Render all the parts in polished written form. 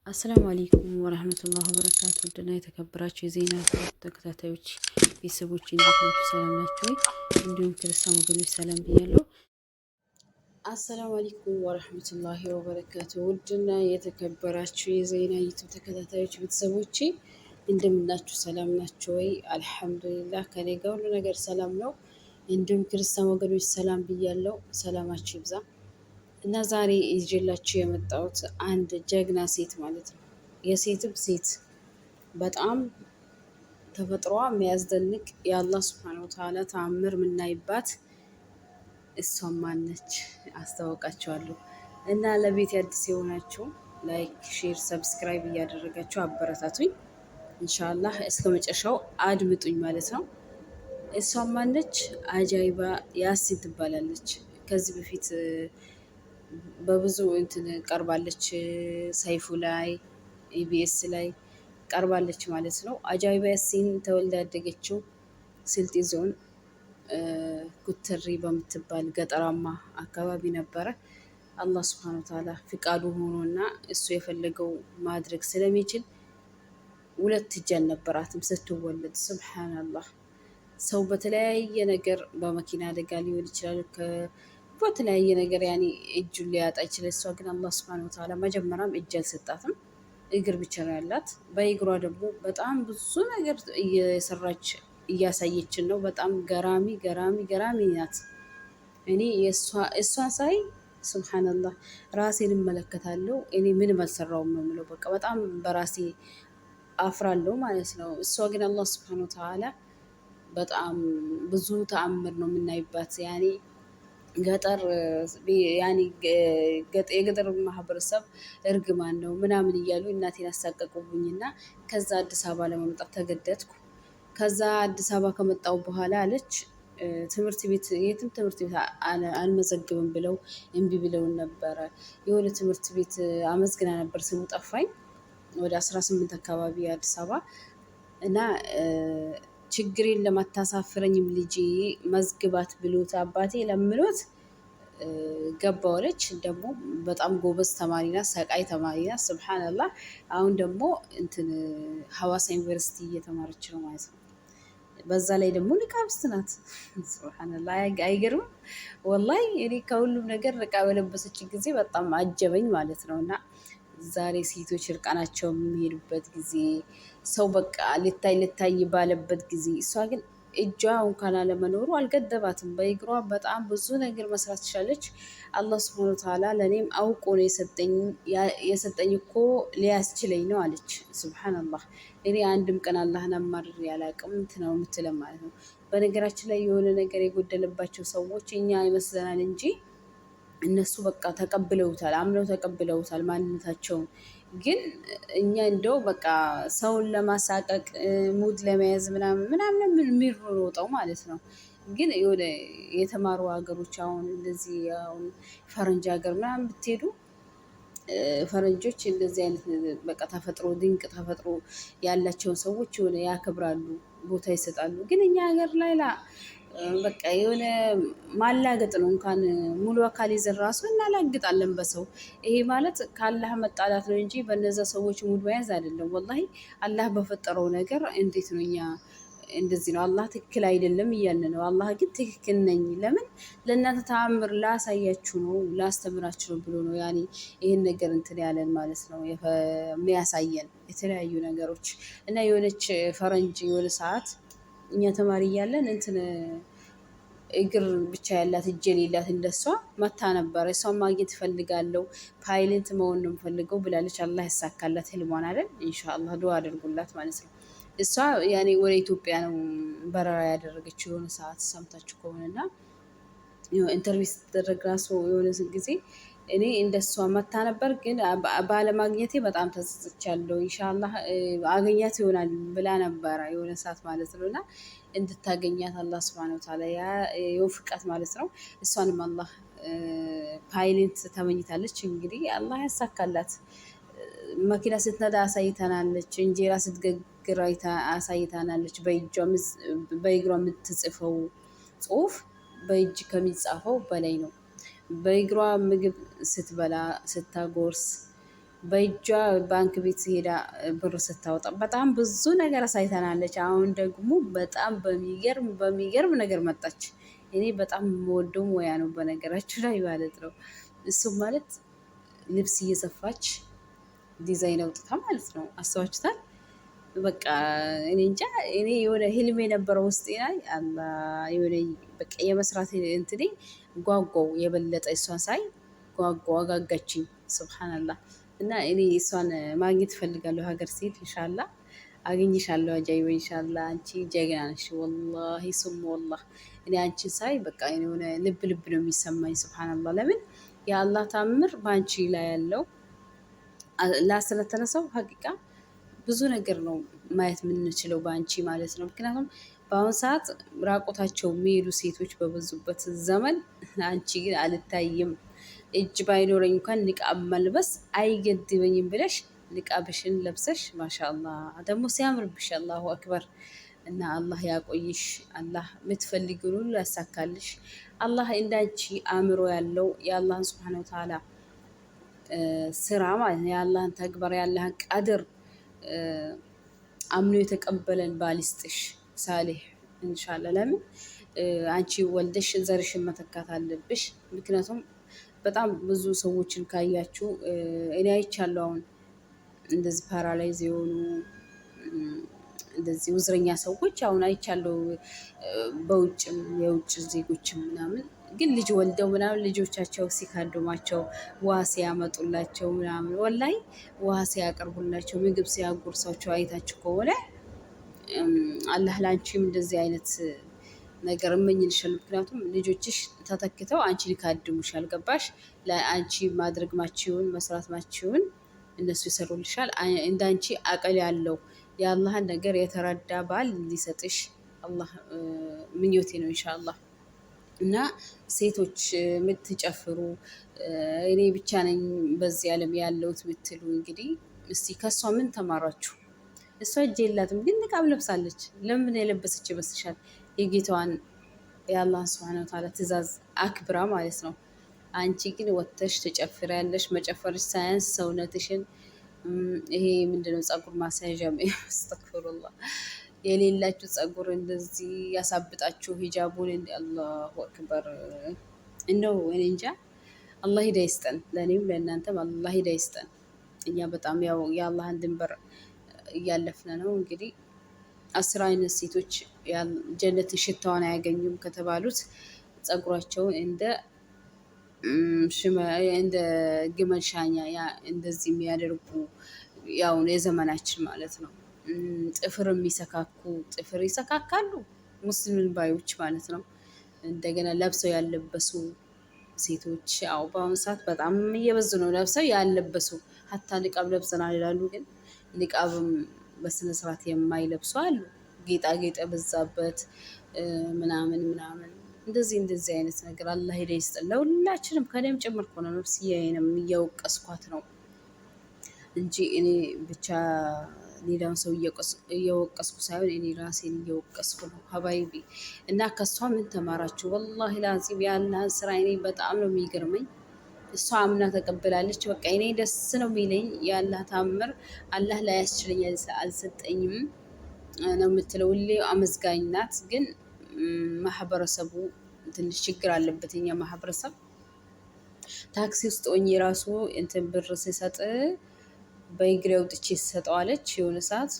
አሰላሙ አለይኩም ወራህመቱላሂ ወበረካቱ። ውድና የተከበራችሁ የዜና ተከታታዮች ቤተሰቦች እንዴት ናችሁ? ሰላም ናችሁ ወይ? እንዲሁም ክርስቲያን ወገኖች ሰላም ብያለሁ። አሰላሙ አለይኩም ወራህመቱላሂ ወበረካቱ። ውድና የተከበራችሁ የዜና ዩቲዩብ ተከታታዮች ቤተሰቦች እንደምናችሁ ሰላም ናችሁ ወይ? አልሐምዱሊላህ ከኔ ጋር ሁሉ ነገር ሰላም ነው። እንዲሁም ክርስቲያን ወገኖች ሰላም ብያለሁ። ሰላማችሁ ይብዛ። እና ዛሬ ይዤላችሁ የመጣሁት አንድ ጀግና ሴት ማለት ነው። የሴትም ሴት በጣም ተፈጥሮዋ የሚያስደንቅ የአላህ ሱብሓነሁ ወተዓላ ተአምር የምናይባት እሷም ማነች አስታውቃችኋለሁ። እና ለቤት አዲስ የሆናችሁ ላይክ፣ ሼር፣ ሰብስክራይብ እያደረጋችሁ አበረታቱኝ። ኢንሻአላህ እስከ መጨረሻው አድምጡኝ ማለት ነው። እሷም ማነች? አጃይባ ያሲን ትባላለች። ከዚህ በፊት በብዙ እንትን ቀርባለች። ሰይፉ ላይ ኢቢኤስ ላይ ቀርባለች ማለት ነው። አጃይባ ያሲን ተወልዳ ያደገችው ስልጤ ዞን ኩተሪ በምትባል ገጠራማ አካባቢ ነበረ። አላህ ስብሐነ ወተዓላ ፍቃዱ ሆኖና እሱ የፈለገው ማድረግ ስለሚችል ሁለት እጅ አልነበራትም ስትወለድ። ሱብሃነላህ። ሰው በተለያየ ነገር በመኪና አደጋ ሊሆን ይችላል በተለያየ ነገር ያኔ እጁን ሊያጣ ይችላል። እሷ ግን አላህ ሱብሃነሁ ወተዓላ መጀመሪያም እጅ አልሰጣትም፣ እግር ብቻ ነው ያላት። በእግሯ ደግሞ በጣም ብዙ ነገር እየሰራች እያሳየችን ነው። በጣም ገራሚ ገራሚ ገራሚ ናት። እኔ እሷን ሳይ ሱብሃነላህ ራሴን እመለከታለሁ። እኔ ምንም አልሰራውም ነው የምለው። በቃ በጣም በራሴ አፍራለሁ ማለት ነው። እሷ ግን አላህ ሱብሃነሁ ወተዓላ በጣም ብዙ ተአምር ነው የምናይባት ያኔ ገጠር ያኔ የገጠር ማህበረሰብ እርግማን ነው ምናምን እያሉ እናቴን አሳቀቁብኝና ከዛ አዲስ አበባ ለመምጣት ተገደድኩ። ከዛ አዲስ አበባ ከመጣሁ በኋላ አለች ትምህርት ቤት የትም ትምህርት ቤት አልመዘግብም ብለው እምቢ ብለውን ነበረ። የሆነ ትምህርት ቤት አመዝግና ነበር፣ ስሙ ጠፋኝ። ወደ 18 አካባቢ አዲስ አበባ እና ችግሬን ለማታሳፍረኝም ልጄ መዝግባት ብሎት አባቴ ለምኖት ገባዋለች። ደግሞ በጣም ጎበዝ ተማሪ ናት፣ ሰቃይ ተማሪ ናት። ሱብሃነላህ። አሁን ደግሞ እንትን ሐዋሳ ዩኒቨርሲቲ እየተማረች ነው ማለት ነው። በዛ ላይ ደግሞ ንቃብስት ናት። ሱብሃነላህ። አይገርምም? ወላሂ እኔ ከሁሉም ነገር ርቃ በለበሰች ጊዜ በጣም አጀበኝ ማለት ነው። እና ዛሬ ሴቶች እርቃናቸው የሚሄዱበት ጊዜ ሰው በቃ ልታይ ባለበት ጊዜ እሷ ግን እጇ እንኳን አለመኖሩ አልገደባትም። በእግሯ በጣም ብዙ ነገር መስራት ትችላለች። አላህ ሱብሃነሁ ወተዓላ ለእኔም አውቆ ነው የሰጠኝ እኮ ሊያስችለኝ ነው አለች። ሱብሃነላህ። እኔ አንድም ቀን አላህን አማርሬ አላቅም ነው የምትለው ማለት ነው። በነገራችን ላይ የሆነ ነገር የጎደለባቸው ሰዎች እኛ ይመስለናል እንጂ እነሱ በቃ ተቀብለውታል፣ አምነው ተቀብለውታል ማንነታቸውን። ግን እኛ እንደው በቃ ሰውን ለማሳቀቅ ሙድ ለመያዝ ምናምን የሚሮጠው ማለት ነው። ግን የሆነ የተማሩ ሀገሮች አሁን እንደዚህ አሁን ፈረንጅ ሀገር ምናምን ብትሄዱ ፈረንጆች እንደዚህ አይነት በቃ ተፈጥሮ ድንቅ ተፈጥሮ ያላቸውን ሰዎች የሆነ ያከብራሉ፣ ቦታ ይሰጣሉ። ግን እኛ ሀገር ላይ በቃ የሆነ ማላገጥ ነው። እንኳን ሙሉ አካል ይዘን ራሱ እናላግጣለን በሰው። ይሄ ማለት ከአላህ መጣላት ነው እንጂ በነዛ ሰዎች ሙድ መያዝ አይደለም። ወላሂ አላህ በፈጠረው ነገር እንዴት ነው እኛ እንደዚህ ነው አላህ ትክክል አይደለም እያልን ነው። አላህ ግን ትክክል ነኝ። ለምን ለእናንተ ተአምር ላሳያችሁ ነው ላስተምራችሁ ነው ብሎ ነው ያኔ ይህን ነገር እንትን ያለን ማለት ነው የሚያሳየን የተለያዩ ነገሮች። እና የሆነች ፈረንጅ የሆነ ሰዓት እኛ ተማሪ እያለን እንትን እግር ብቻ ያላት እጅ የሌላት እንደሷ መታ ነበረ። እሷን ማግኘት እፈልጋለሁ፣ ፓይለት መሆን ነው የምፈልገው ብላለች። አላህ ያሳካላት ህልሟን አይደል? ኢንሻአላህ ዱአ አድርጉላት ማለት ነው። እሷ ያኔ ወደ ኢትዮጵያ ነው በረራ ያደረገችው የሆነ ሰዓት ሰምታችሁ ከሆነና ኢንተርቪው ስትደረግ ራሱ የሆነ ጊዜ እኔ እንደሷ መታ ነበር፣ ግን ባለማግኘቴ በጣም ተጸጽቻለሁ። ኢንሻአላህ አገኛት ይሆናል ብላ ነበረ የሆነ ሰዓት ማለት ነው። እና እንድታገኛት አላህ ሱብሃነሁ ወተዓላ የወፍቃት ማለት ነው። እሷንም አላህ ፓይለት ተመኝታለች። እንግዲህ አላህ ያሳካላት። መኪና ስትነዳ አሳይታናለች፣ እንጀራ ስትጋግር አሳይታናለች። በእግሯ የምትጽፈው ጽሁፍ በእጅ ከሚጻፈው በላይ ነው። በእግሯ ምግብ ስትበላ ስታጎርስ በእጇ ባንክ ቤት ሄዳ ብር ስታወጣ በጣም ብዙ ነገር አሳይተናለች። አሁን ደግሞ በጣም በሚገርም ነገር መጣች። እኔ በጣም የምወደው ሙያ ነው በነገራችሁ ላይ ማለት ነው። እሱም ማለት ልብስ እየሰፋች ዲዛይን አውጥታ ማለት ነው። አስባችሁታል? በቃ እኔ እንጃ። እኔ የሆነ ህልም የነበረው ውስጤ ላይ የሆነ በቃ የመስራት እንትኔ ጓጓው የበለጠ እሷን ሳይ አጋጋችኝ። ስብሓንላህ። እና እኔ እሷን ማግኘት እፈልጋለሁ። ሀገር ሴት ኢንሻላ አገኝሻለሁ። አጃይበ ኢንሻላ። አንቺ ጀግና ነሽ ወላሂ ሱም ወላህ። እኔ አንቺን ሳይ በቃ የሆነ ልብ ነው የሚሰማኝ። ስብሓንላህ። ለምን የአላህ ታምር በአንቺ ላይ ያለው ላስለተነሰው ሀቂቃ ብዙ ነገር ነው ማየት የምንችለው በአንቺ ማለት ነው። ምክንያቱም በአሁኑ ሰዓት ራቆታቸው የሚሄዱ ሴቶች በበዙበት ዘመን አንቺ ግን አልታይም። እጅ ባይኖረኝ እንኳን ንቃብ መልበስ አይገድበኝም ብለሽ ንቃብሽን ለብሰሽ ማሻአላ ደግሞ ሲያምርብሽ፣ አላሁ አክበር። እና አላህ ያቆይሽ። አላህ የምትፈልጊውን ሁሉ ያሳካልሽ። አላህ እንዳንቺ አእምሮ ያለው የአላህን ስብሐነ ወተዓላ ስራ ማለት ነው፣ የአላህን ተግባር ያለህን ቀድር አምኖ የተቀበለን ባል ይስጥሽ ሳሌሕ እንሻላ። ለምን አንቺ ወልደሽ ዘርሽን መተካት አለብሽ። ምክንያቱም በጣም ብዙ ሰዎችን ካያችሁ እኔ አይቻለሁ። አሁን እንደዚህ ፓራላይዝ የሆኑ እንደዚህ ውዝረኛ ሰዎች አሁን አይቻለሁ። በውጭም የውጭ ዜጎችም ምናምን ግን ልጅ ወልደው ምናምን ልጆቻቸው ሲካድሟቸው ውሃ ሲያመጡላቸው ምናምን ወላይ ውሃ ሲያቀርቡላቸው ምግብ ሲያጎርሳቸው አይታችሁ ከሆነ አላህ ላንቺም እንደዚህ አይነት ነገር እመኝልሻለሁ። ምክንያቱም ልጆችሽ ተተክተው አንቺን ይካድሙሻል። ገባሽ? ለአንቺ ማድረግ ማችውን መስራት ማችውን እነሱ ይሰሩልሻል። እንዳንቺ አቅል ያለው የአላህን ነገር የተረዳ ባል ሊሰጥሽ አላህ ምኞቴ ነው ኢንሻአላህ። እና ሴቶች የምትጨፍሩ እኔ ብቻ ነኝ በዚህ ዓለም ያለሁት የምትሉ እንግዲህ እስቲ ከእሷ ምን ተማራችሁ? እሷ እጅ የላትም ግን ንቃብ ለብሳለች። ለምን የለበሰች ይመስልሻል? የጌታዋን የአላህን ስብሐነ ወተዓላ ትእዛዝ አክብራ ማለት ነው። አንቺ ግን ወጥተሽ ትጨፍሪያለሽ። መጨፈርሽ ሳያንስ ሰውነትሽን ይሄ ምንድነው ፀጉር ማስያዣ አስተግፍሩላህ የሌላችሁ ፀጉር እንደዚህ ያሳብጣችሁ ሂጃቡን አላሁ አክበር። እንደው እኔ እንጃ። አላህ ሂዳ ይስጠን፣ ለእኔም ለእናንተም አላህ ሂዳ ይስጠን። እኛ በጣም ያው የአላህን ድንበር እያለፍን ነው። እንግዲህ 10 አይነት ሴቶች ጀነትን ሽታዋን አያገኙም ከተባሉት ፀጉራቸውን እንደ ግመል ሻኛ እንደዚህ የሚያደርጉ ያው የዘመናችን ማለት ነው። ጥፍር የሚሰካኩ ጥፍር ይሰካካሉ ሙስሊምን ባዮች ማለት ነው። እንደገና ለብሰው ያለበሱ ሴቶች ያው በአሁኑ ሰዓት በጣም እየበዙ ነው። ለብሰው ያለበሱ ሀታ ንቃብ ለብሰናል ይላሉ፣ ግን ንቃብም በስነ ስርዓት የማይለብሱ አሉ። ጌጣጌጥ የበዛበት ምናምን እንደዚህ አይነት ነገር አላህ ሂዳ ይስጠን ለሁላችንም፣ ከኔም ጭምር እኮ ነው። ነፍስዬንም እየወቀስኳት ነው እንጂ እኔ ብቻ ሌላውን ሰው እየወቀስኩ ሳይሆን እኔ ራሴን እየወቀስኩ ነው ሀባይቢ። እና ከእሷ ምን ተማራችሁ? ወላሂ ላዚም ያላህን ስራ እኔ በጣም ነው የሚገርመኝ። እሷ አምና ተቀብላለች። በቃ እኔ ደስ ነው የሚለኝ የአላህ ታምር። አላህ ላይ ያስችለኝ አልሰጠኝም ነው የምትለው። ሁሌ አመዝጋኝ ናት። ግን ማህበረሰቡ ትንሽ ችግር አለበት። የኛ ማህበረሰብ ታክሲ ውስጥ ሆኜ ራሱ እንትን ብር ሲሰጥ በእግሬ አውጥቼ ሰጠዋለች። የሆነ ሰዓት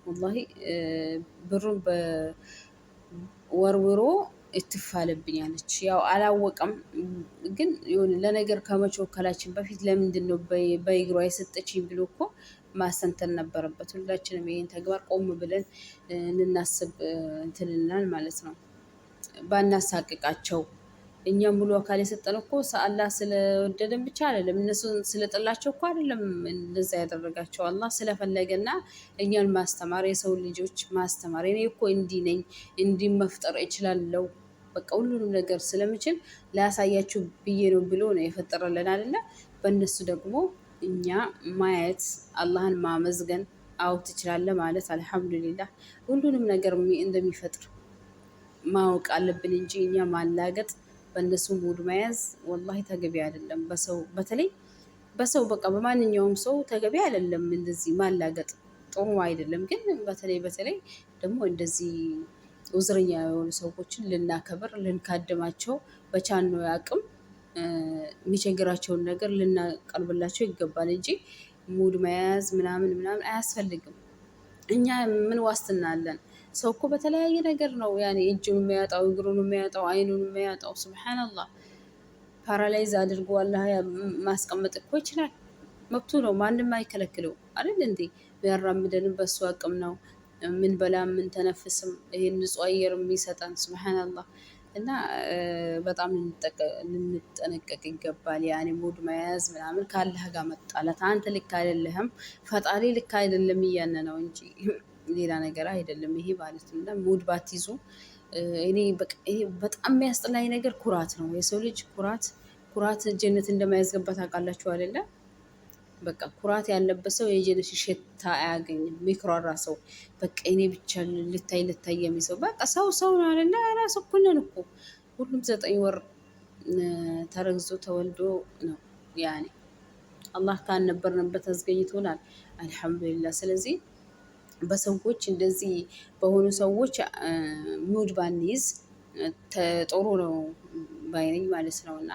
ወላሂ ብሩን በወርውሮ እትፋለብኛለች። ያው አላወቀም፣ ግን የሆነ ለነገር ከመቾከላችን በፊት ለምንድን ነው በእግሯ የሰጠችኝ ብሎ እኮ ማሰንተን ነበረበት። ሁላችንም ይህን ተግባር ቆም ብለን እንናስብ እንትንናል ማለት ነው። ባናሳቅቃቸው እኛም ሙሉ አካል የሰጠነው እኮ አላህ ስለወደደን ብቻ አይደለም፣ እነሱን ስለጠላቸው እኮ አይደለም እንደዛ ያደረጋቸው። አላህ ስለፈለገና እኛን ማስተማር፣ የሰው ልጆች ማስተማር። እኔ እኮ እንዲህ ነኝ፣ እንዲህ መፍጠር እችላለሁ፣ በቃ ሁሉንም ነገር ስለምችል ላያሳያችሁ ብዬ ነው ብሎ ነው የፈጠረልን አይደለ? በእነሱ ደግሞ እኛ ማየት፣ አላህን ማመዝገን፣ አው ትችላለህ ማለት አልሐምዱሊላህ። ሁሉንም ነገር እንደሚፈጥር ማወቅ አለብን እንጂ እኛ ማላገጥ በእነሱ ሙድ መያዝ ወላሂ ተገቢ አይደለም። በሰው በተለይ በሰው በቃ በማንኛውም ሰው ተገቢ አይደለም። እንደዚህ ማላገጥ ጥሩ አይደለም። ግን በተለይ ደግሞ እንደዚህ ውዝረኛ የሆኑ ሰዎችን ልናከብር ልንካድማቸው በቻልነው አቅም የሚቸግራቸውን ነገር ልናቀርብላቸው ይገባል እንጂ ሙድ መያዝ ምናምን አያስፈልግም። እኛ ምን ዋስትና አለን? ሰው እኮ በተለያየ ነገር ነው ያኔ እጁን የሚያጣው፣ እግሩን የሚያጣው፣ አይኑን የሚያጣው። ሱብሃነላህ ፓራላይዝ አድርጎ አላህ ማስቀመጥ እኮ ይችላል። መብቱ ነው። ማንም አይከለክለው አይደል እንዴ? የሚያራምደንም በሱ አቅም ነው። ምን በላ ምን ተነፍስም ይሄን ንጹህ አየር የሚሰጠን ሱብሃነላህ። እና በጣም ልንጠነቀቅ ይገባል። ያኔ ሙድ መያዝ ምናምን ካላህ ጋር መጣላት። አንተ ልክ አይደለህም፣ ፈጣሪ ልክ አይደለም እያለ ነው እንጂ ሌላ ነገር አይደለም ይሄ ማለት ነው። እና ሙድ ባትይዙ እኔ በጣም የሚያስጠላኝ ነገር ኩራት ነው። የሰው ልጅ ኩራት ጀነት እንደማያስገባ ታውቃላችሁ አይደለ? በቃ ኩራት ያለበት ሰው የጀነት ሽታ አያገኝም። የሚኩራራ ሰው በቃ እኔ ብቻ ልታይ የሚሰው በቃ ሰው ነው አይደለ? ራስ እኮ ነን እኮ ሁሉም 9 ወር ተረግዞ ተወልዶ ነው ያኔ አላህ ካልነበርንበት አስገኝቶናል። አልሐምዱሊላህ። ስለዚህ በሰዎች እንደዚህ በሆኑ ሰዎች ሙድ ባንይዝ ጥሩ ነው ባይነኝ ማለት ነው። እና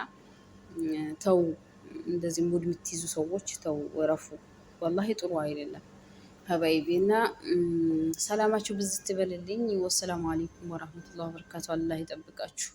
ተው እንደዚህ ሙድ የምትይዙ ሰዎች ተው፣ እረፉ። ወላሂ ጥሩ አይደለም ሀባይቢ። እና ሰላማችሁ ብዝት ትበልልኝ። ወሰላሙ አለይኩም ወራህመቱላሂ ወበረካቱ። አላህ ይጠብቃችሁ።